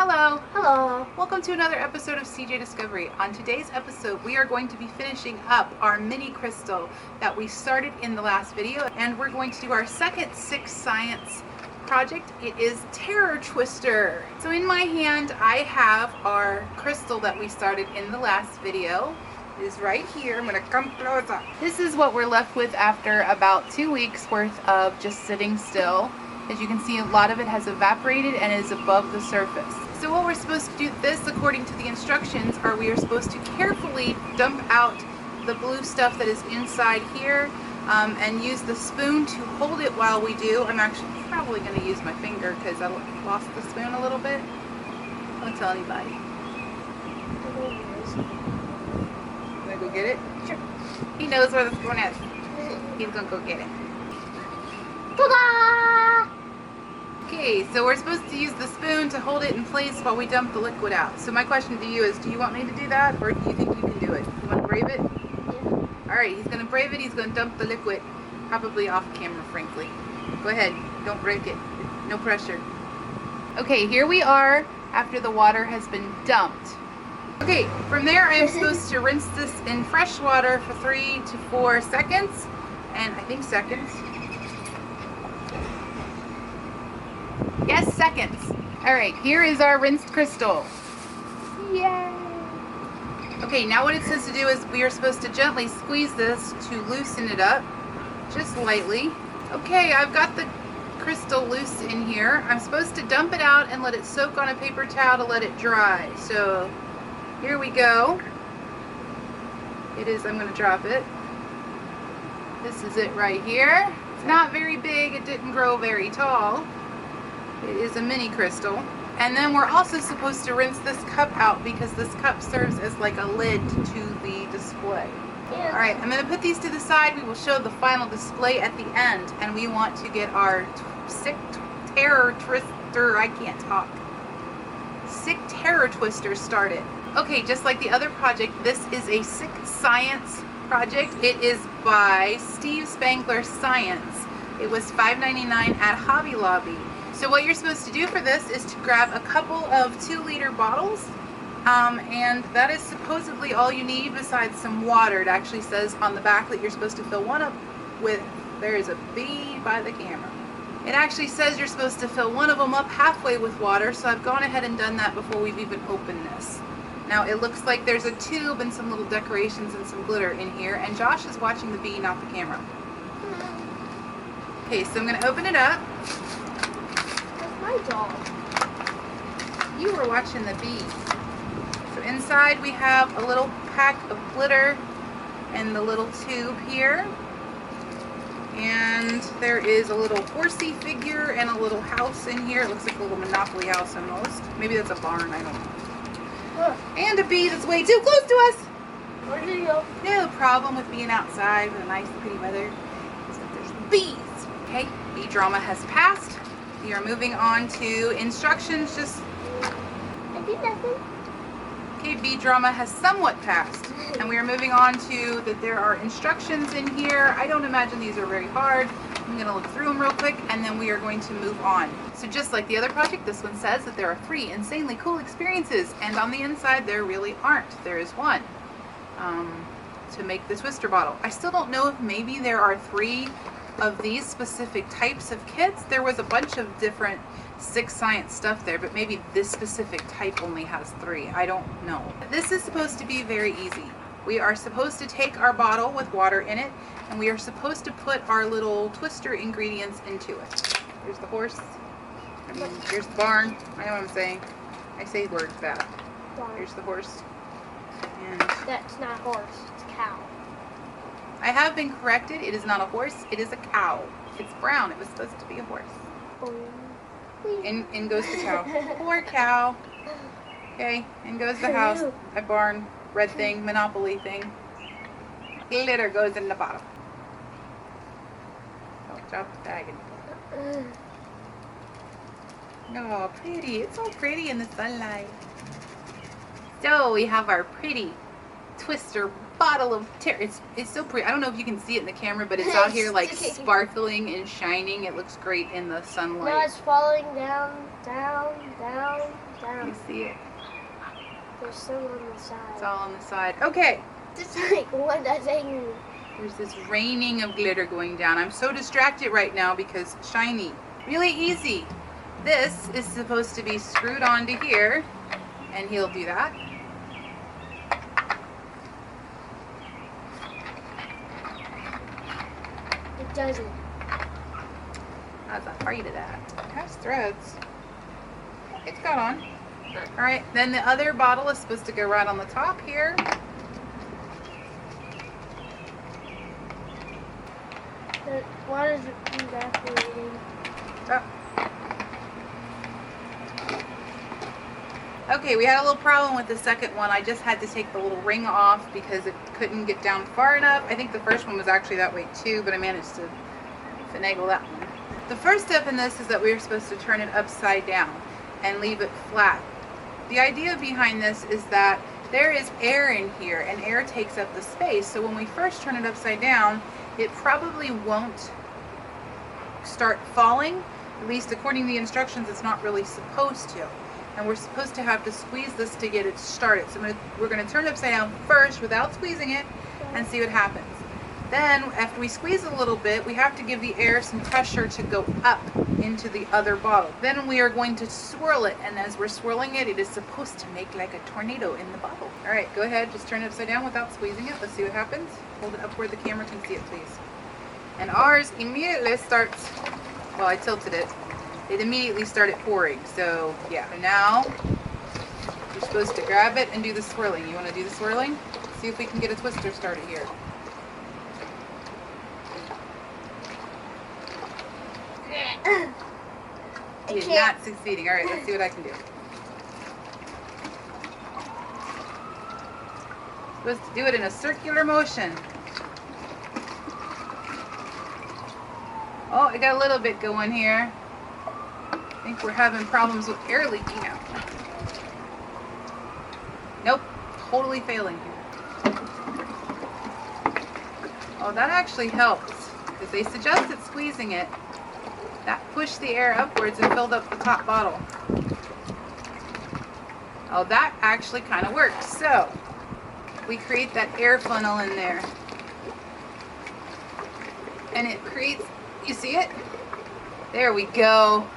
Hello! Hello! Welcome to another episode of CJ Discovery. On today's episode, we are going to be finishing up our mini crystal that we started in the last video, and we're going to do our second Six Science project. It is Terror Twister. So in my hand, I have our crystal that we started in the last video. It is right here. I'm going to come closer. This is what we're left with after about 2 weeks worth of just sitting still. As you can see, a lot of it has evaporated and is above the surface. So what we're supposed to do this, according to the instructions, are we are supposed to carefully dump out the blue stuff that is inside here and use the spoon to hold it while we do. I'm actually probably going to use my finger because I lost the spoon a little bit. Don't tell anybody. You want to go get it? Sure. He knows where the spoon is. He's going to go get it. Ta-da! Okay, so we're supposed to use the spoon to hold it in place while we dump the liquid out. So my question to you is, do you want me to do that, or do you think you can do it? You want to brave it? Yeah. Alright, he's going to brave it. He's going to dump the liquid, probably off camera, frankly. Go ahead. Don't break it. No pressure. Okay, here we are after the water has been dumped. Okay, from there I am supposed to rinse this in fresh water for 3 to 4 seconds. And I think seconds. Yes, seconds. Alright, here is our rinsed crystal. Yay! Okay, now what it says to do is we are supposed to gently squeeze this to loosen it up, just lightly. Okay, I've got the crystal loose in here. I'm supposed to dump it out and let it soak on a paper towel to let it dry. So, here we go. It is, I'm going to drop it. This is it right here. It's not very big, it didn't grow very tall. It is a mini crystal. And then we're also supposed to rinse this cup out because this cup serves as like a lid to the display. Yeah. Alright, I'm going to put these to the side. We will show the final display at the end. And we want to get our Sick Terror Twister, I can't talk. Sick Terror Twister started. Okay, just like the other project, this is a Sick Science project. It is by Steve Spangler Science. It was $5.99 at Hobby Lobby. So what you're supposed to do for this is to grab a couple of 2-liter bottles, and that is supposedly all you need besides some water. It actually says on the back that you're supposed to fill one up with, there is a bee by the camera. It actually says you're supposed to fill one of them up halfway with water, so I've gone ahead and done that before we've even opened this. Now it looks like there's a tube and some little decorations and some glitter in here, and Josh is watching the bee, not the camera. Okay, so I'm going to open it up. My dog. You were watching the bee. So inside we have a little pack of glitter and the little tube here. And there is a little horsey figure and a little house in here. It looks like a little Monopoly house almost. Maybe that's a barn, I don't know. And a bee that's way too close to us. Where did he go? No problem with being outside with a nice pretty weather is that there's bees. Okay, bee drama has passed. We are moving on to instructions. Just I did nothing. okay, bee drama has somewhat passed, and we are moving on to that there are instructions in here. I don't imagine these are very hard. I'm going to look through them real quick, and then we are going to move on. So just like the other project, this one says that there are 3 insanely cool experiences, and on the inside there really aren't. There is one to make the twister bottle. I still don't know if maybe there are 3 of these specific types of kits. There was a bunch of different Six Science stuff there, but maybe this specific type only has 3. I don't know. This is supposed to be very easy. We are supposed to take our bottle with water in it, and we are supposed to put our little twister ingredients into it. Here's the horse. I mean, here's the barn. I know what I'm saying. I say words bad. Here's the horse. And That's not a horse. It's a cow. I have been corrected. It is not a horse. It is a cow. It's brown. It was supposed to be a horse. In goes the cow. Poor cow. Okay, in goes the house. A barn. Red thing. Monopoly thing. Glitter goes in the bottom. Don't drop the bag. Oh, pretty. It's so pretty in the sunlight. So we have our pretty twister bottle of it's so pretty. I don't know if you can see it in the camera, but it's out here like sparkling and shining. It looks great in the sunlight. Now it's falling down, down, down, down. You see it? There's some on the side. It's all on the side. Okay. Just like one thing. There's this raining of glitter going down. I'm so distracted right now because shiny. Really easy. This is supposed to be screwed onto here, and he'll do that. It doesn't. I was afraid of that. It has threads. It's got on. All right, then the other bottle is supposed to go right on the top here. The water's evaporating. Oh. Okay, we had a little problem with the second one. I just had to take the little ring off because it couldn't get down far enough. I think the first one was actually that way too, but I managed to finagle that one. The first step in this is that we are supposed to turn it upside down and leave it flat. The idea behind this is that there is air in here, and air takes up the space. So when we first turn it upside down, it probably won't start falling. At least according to the instructions, it's not really supposed to. And we're supposed to have to squeeze this to get it started. So we're going to turn it upside down first without squeezing it and see what happens. Then after we squeeze a little bit, we have to give the air some pressure to go up into the other bottle. Then we are going to swirl it, and as we're swirling it, it is supposed to make like a tornado in the bottle. All right, go ahead, just turn it upside down without squeezing it. Let's see what happens. Hold it up where the camera can see it, please. And ours immediately starts, well, I tilted it. It immediately started pouring, so yeah. And now you're supposed to grab it and do the swirling. You want to do the swirling? See if we can get a twister started here. It's not succeeding. All right, let's see what I can do. Supposed to do it in a circular motion. Oh, I got a little bit going here. I think we're having problems with air leaking out. Nope, totally failing here. Oh, that actually helps because they suggested squeezing it. That pushed the air upwards and filled up the top bottle. Oh, that actually kind of works. So we create that air funnel in there, and it creates, you see it? There we go.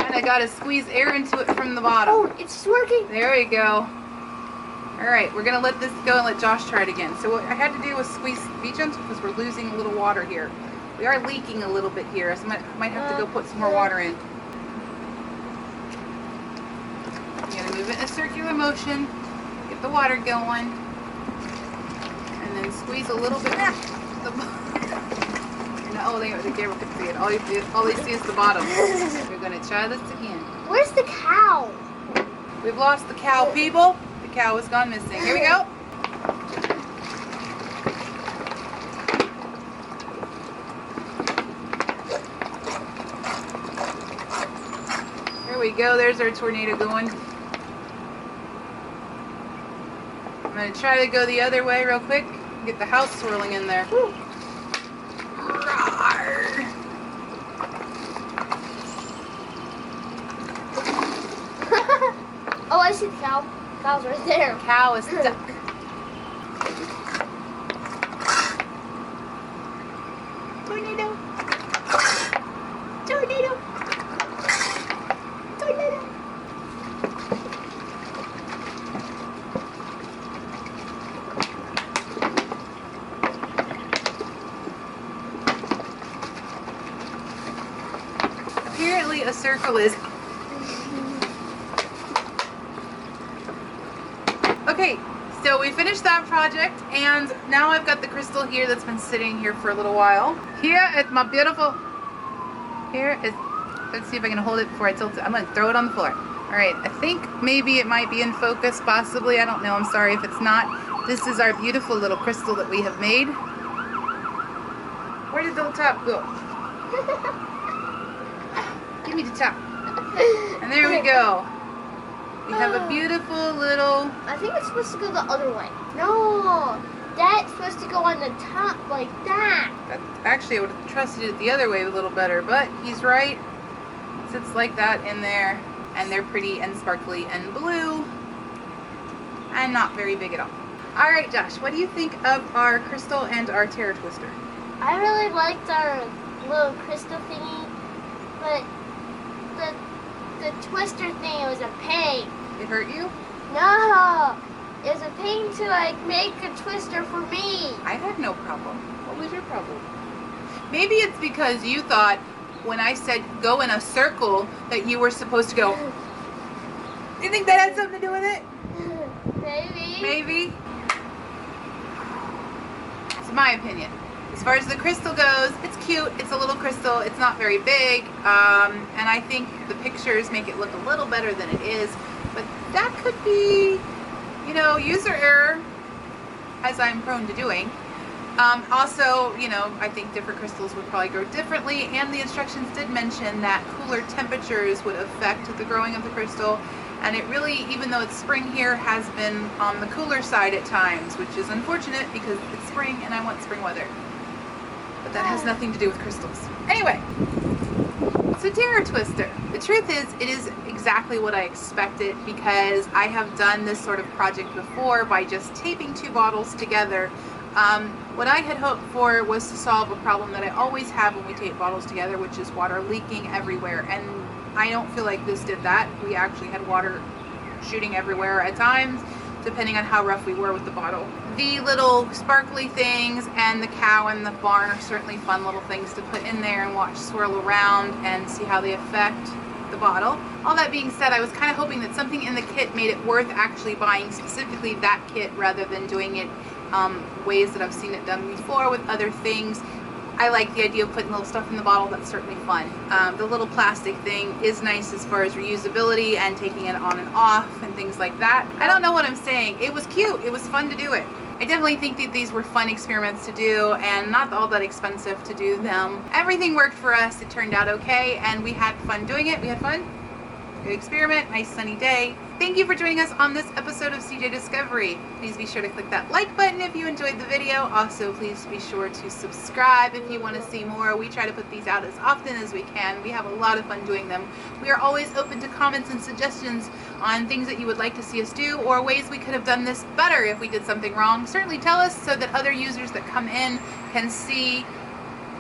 And I gotta squeeze air into it from the bottom. Oh, it's working. There you go. All right, we're gonna let this go and let Josh try it again. So what I had to do was squeeze, be gentle because we're losing a little water here. We are leaking a little bit here, so I might have to go put some more water in. You gotta move it in a circular motion, get the water going, and then squeeze a little bit. Oh, the camera can see it. All they see is the bottom. We're gonna try this again. Where's the cow? We've lost the cow, people. The cow has gone missing. Here we go. Here we go. There's our tornado going. I'm going to try to go the other way real quick. Get the house swirling in there. Woo. Oh, I see the cow. The cow's right there. Cow is stuck. Tornado. Tornado. Tornado. Apparently a circle is... Okay, so we finished that project, and now I've got the crystal here that's been sitting here for a little while. Here is my beautiful, here is, let's see if I can hold it before I tilt it. I'm going to throw it on the floor. All right, I think maybe it might be in focus, possibly. I don't know, I'm sorry if it's not. This is our beautiful little crystal that we have made. Where did the top go? Give me the top. And there we go. We have a beautiful little... I think it's supposed to go the other way. No, that's supposed to go on the top like that. Actually, I would have trusted it the other way a little better, but he's right. It sits like that in there, and they're pretty and sparkly and blue, and not very big at all. All right, Josh, what do you think of our crystal and our Terra Twister? I really liked our little crystal thingy, but the twister thing, it was a pain. It hurt you? No, it was a pain to like make a twister for me. I had no problem. What was your problem? Maybe it's because you thought when I said go in a circle that you were supposed to go. Do you think that had something to do with it? Maybe. Maybe. It's my opinion. As far as the crystal goes, it's cute. It's a little crystal. It's not very big. And I think the pictures make it look a little better than it is. But that could be, you know, user error, as I'm prone to doing. Also, you know, I think different crystals would probably grow differently. And the instructions did mention that cooler temperatures would affect the growing of the crystal. And it really, even though it's spring here, has been on the cooler side at times, which is unfortunate because it's spring and I want spring weather. But that has nothing to do with crystals. Anyway, so Terra Twister. The truth is, it is exactly what I expected because I have done this sort of project before by just taping two bottles together. What I had hoped for was to solve a problem that I always have when we tape bottles together, which is water leaking everywhere. And I don't feel like this did that. We actually had water shooting everywhere at times, depending on how rough we were with the bottle. The little sparkly things and the cow and the barn are certainly fun little things to put in there and watch swirl around and see how they affect the bottle. All that being said, I was kind of hoping that something in the kit made it worth actually buying specifically that kit rather than doing it ways that I've seen it done before with other things. I like the idea of putting little stuff in the bottle. That's certainly fun. The little plastic thing is nice as far as reusability and taking it on and off and things like that. I don't know what I'm saying. It was cute. It was fun to do it. I definitely think that these were fun experiments to do and not all that expensive to do them. Everything worked for us. It turned out okay and we had fun doing it. We had fun. Good experiment. Nice sunny day. Thank you for joining us on this episode of CJ Discovery. Please be sure to click that like button if you enjoyed the video. Also, please be sure to subscribe if you want to see more. We try to put these out as often as we can. We have a lot of fun doing them. We are always open to comments and suggestions on things that you would like to see us do or ways we could have done this better if we did something wrong. Certainly tell us so that other users that come in can see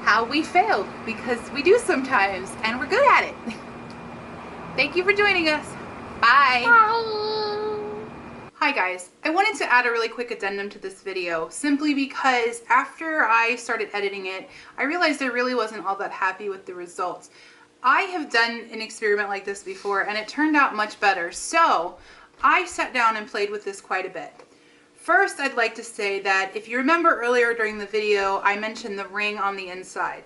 how we failed, because we do sometimes and we're good at it. Thank you for joining us. Bye. Bye. Hi guys, I wanted to add a really quick addendum to this video simply because after I started editing it, I realized I really wasn't all that happy with the results. I have done an experiment like this before and it turned out much better, so I sat down and played with this quite a bit. First, I'd like to say that if you remember earlier during the video, I mentioned the ring on the inside.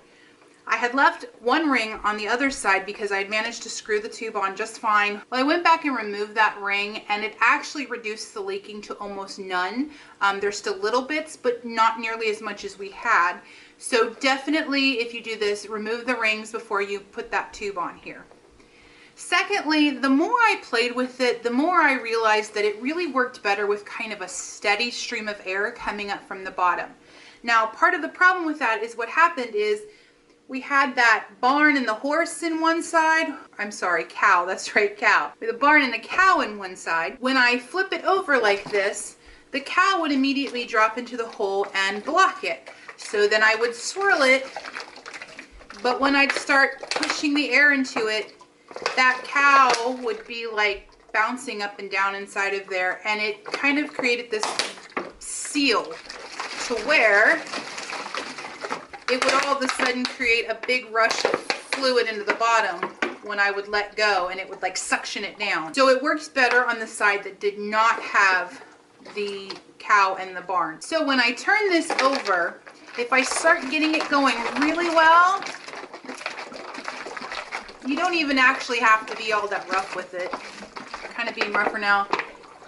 I had left one ring on the other side because I had managed to screw the tube on just fine. Well, I went back and removed that ring and it actually reduced the leaking to almost none. There's still little bits, but not nearly as much as we had. So definitely, if you do this, remove the rings before you put that tube on here. Secondly, the more I played with it, the more I realized that it really worked better with kind of a steady stream of air coming up from the bottom. Now, part of the problem with that is what happened is we had that barn and the horse in one side. I'm sorry, cow, that's right, cow. With a barn and a cow in one side. When I flip it over like this, the cow would immediately drop into the hole and block it. So then I would swirl it, but when I'd start pushing the air into it, that cow would be like bouncing up and down inside of there, and it kind of created this seal to where it would all of a sudden create a big rush of fluid into the bottom when I would let go, and it would like suction it down. So it works better on the side that did not have the cow and the barn. So when I turn this over, if I start getting it going really well, you don't even actually have to be all that rough with it. I'm kind of being rougher now.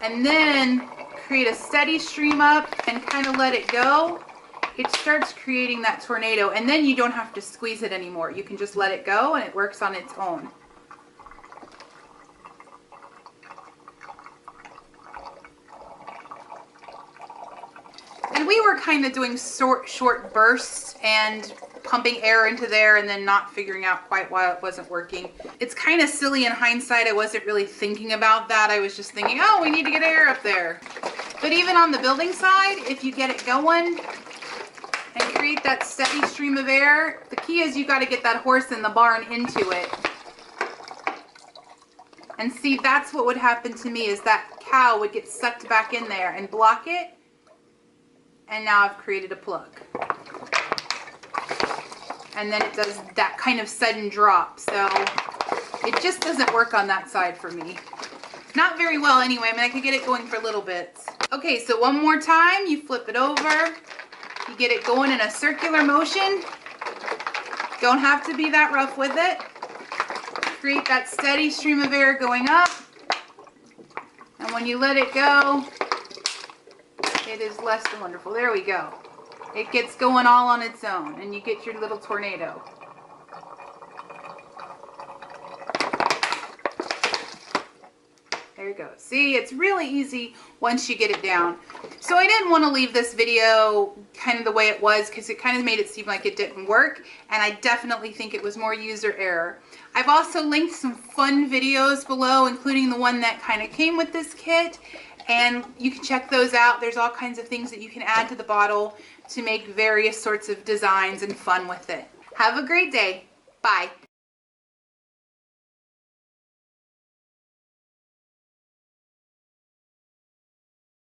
And then create a steady stream up and kind of let it go. It starts creating that tornado, and then you don't have to squeeze it anymore. You can just let it go and it works on its own. we were kind of doing short bursts and pumping air into there and then not figuring out quite why it wasn't working. It's kind of silly in hindsight. I wasn't really thinking about that. I was just thinking, oh, we need to get air up there. But even on the building side, if you get it going and create that steady stream of air, the key is you got to get that horse in the barn into it. And see, that's what would happen to me, is that cow would get sucked back in there and block it. And now I've created a plug. And then it does that kind of sudden drop. So it just doesn't work on that side for me. Not very well anyway. I mean, I could get it going for little bits. Okay, so one more time, you flip it over. You get it going in a circular motion. Don't have to be that rough with it. Create that steady stream of air going up. And when you let it go, it is less than wonderful. There we go. It gets going all on its own, and you get your little tornado. There you go. See, it's really easy once you get it down. So I didn't want to leave this video kind of the way it was, because it kind of made it seem like it didn't work, and I definitely think it was more user error. I've also linked some fun videos below, including the one that kind of came with this kit, and you can check those out. There's all kinds of things that you can add to the bottle to make various sorts of designs and fun with it. Have a great day. Bye.